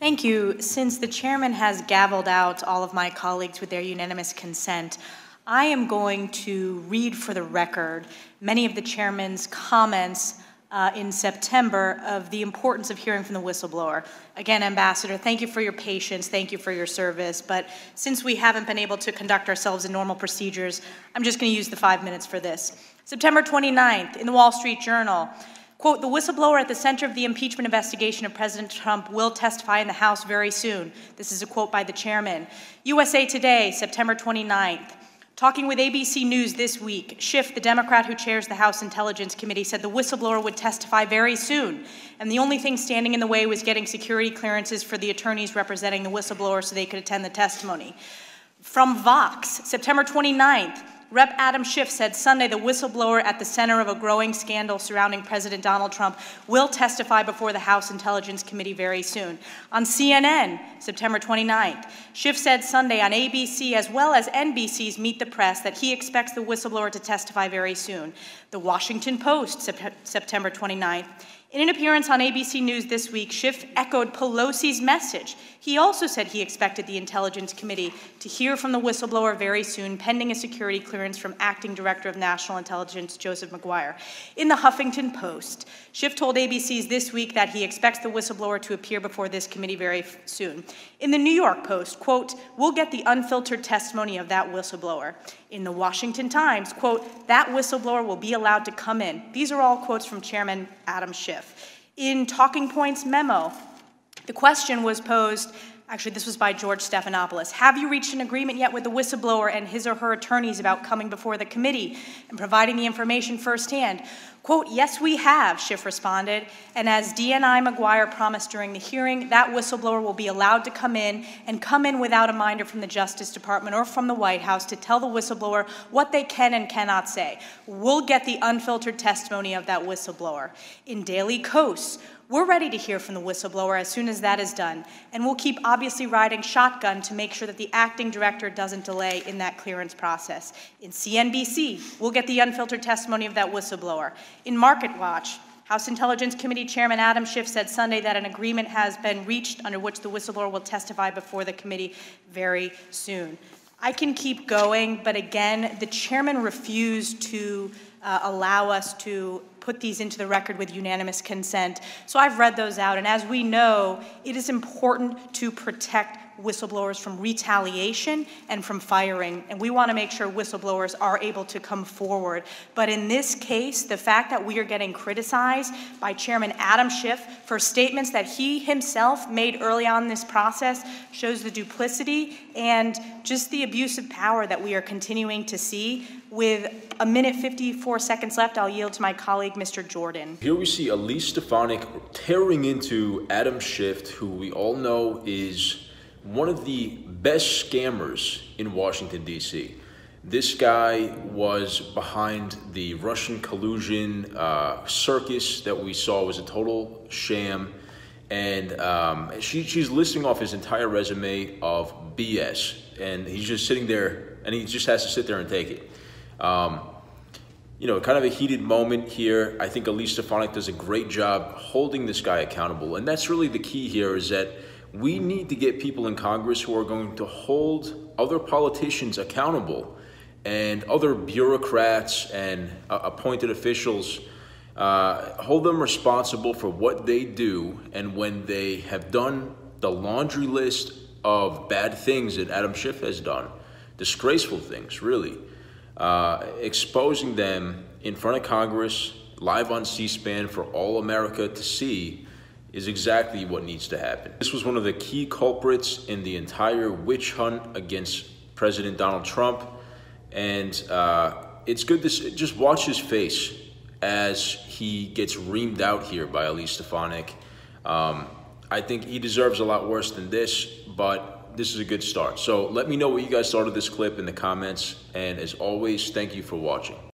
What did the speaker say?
Thank you. Since the chairman has gavelled out all of my colleagues with their unanimous consent, I am going to read for the record many of the chairman's comments in September of the importance of hearing from the whistleblower. Again, Ambassador, thank you for your patience, thank you for your service, but since we haven't been able to conduct ourselves in normal procedures, I'm just going to use the 5 minutes for this. September 29th, in the Wall Street Journal, quote, "The whistleblower at the center of the impeachment investigation of President Trump will testify in the House very soon." This is a quote by the chairman. USA Today, September 29th. Talking with ABC News this week, Schiff, the Democrat who chairs the House Intelligence Committee, said the whistleblower would testify very soon, and the only thing standing in the way was getting security clearances for the attorneys representing the whistleblower so they could attend the testimony. From Vox, September 29th, Rep. Adam Schiff said Sunday the whistleblower at the center of a growing scandal surrounding President Donald Trump will testify before the House Intelligence Committee very soon. On CNN, September 29th, Schiff said Sunday on ABC as well as NBC's Meet the Press that he expects the whistleblower to testify very soon. The Washington Post, September 29th. In an appearance on ABC News this week, Schiff echoed Pelosi's message. He also said he expected the Intelligence Committee to hear from the whistleblower very soon, pending a security clearance from Acting Director of National Intelligence Joseph McGuire. In the Huffington Post, Schiff told ABC's this week that he expects the whistleblower to appear before this committee very soon. In the New York Post, quote, "We'll get the unfiltered testimony of that whistleblower." In the Washington Times, quote, "That whistleblower will be allowed to come in." These are all quotes from Chairman Adam Schiff. In Talking Points memo, the question was posed, actually this was by George Stephanopoulos, "Have you reached an agreement yet with the whistleblower and his or her attorneys about coming before the committee and providing the information firsthand?" Quote, "Yes, we have," Schiff responded, "and as DNI McGuire promised during the hearing, that whistleblower will be allowed to come in and come in without a minder from the Justice Department or from the White House to tell the whistleblower what they can and cannot say. We'll get the unfiltered testimony of that whistleblower." In Daily Kos, "We're ready to hear from the whistleblower as soon as that is done, and we'll keep obviously riding shotgun to make sure that the acting director doesn't delay in that clearance process." In CNBC, "We'll get the unfiltered testimony of that whistleblower." In Market Watch, House Intelligence Committee Chairman Adam Schiff said Sunday that an agreement has been reached under which the whistleblower will testify before the committee very soon. I can keep going, but again, the chairman refused to allow us to put these into the record with unanimous consent. So I've read those out, and as we know, it is important to protect whistleblowers from retaliation and from firing, and we want to make sure whistleblowers are able to come forward. But in this case, the fact that we are getting criticized by Chairman Adam Schiff for statements that he himself made early on in this process shows the duplicity and just the abuse of power that we are continuing to see. With a minute 54 seconds left, I'll yield to my colleague, Mr. Jordan. Here we see Elise Stefanik tearing into Adam Schiff, who we all know is one of the best scammers in Washington, D.C. This guy was behind the Russian collusion circus that we saw was a total sham. And she's listing off his entire resume of BS. And he's just sitting there, and he just has to sit there and take it. You know, kind of a heated moment here. I think Elise Stefanik does a great job holding this guy accountable. And that's really the key here, is that we need to get people in Congress who are going to hold other politicians accountable and other bureaucrats and appointed officials, hold them responsible for what they do. And when they have done the laundry list of bad things that Adam Schiff has done, disgraceful things, really, exposing them in front of Congress, live on C-SPAN for all America to see, is exactly what needs to happen. This was one of the key culprits in the entire witch hunt against President Donald Trump. And it's good to just watch his face as he gets reamed out here by Elise Stefanik. I think he deserves a lot worse than this, but this is a good start. So let me know what you guys thought of this clip in the comments. And as always, thank you for watching.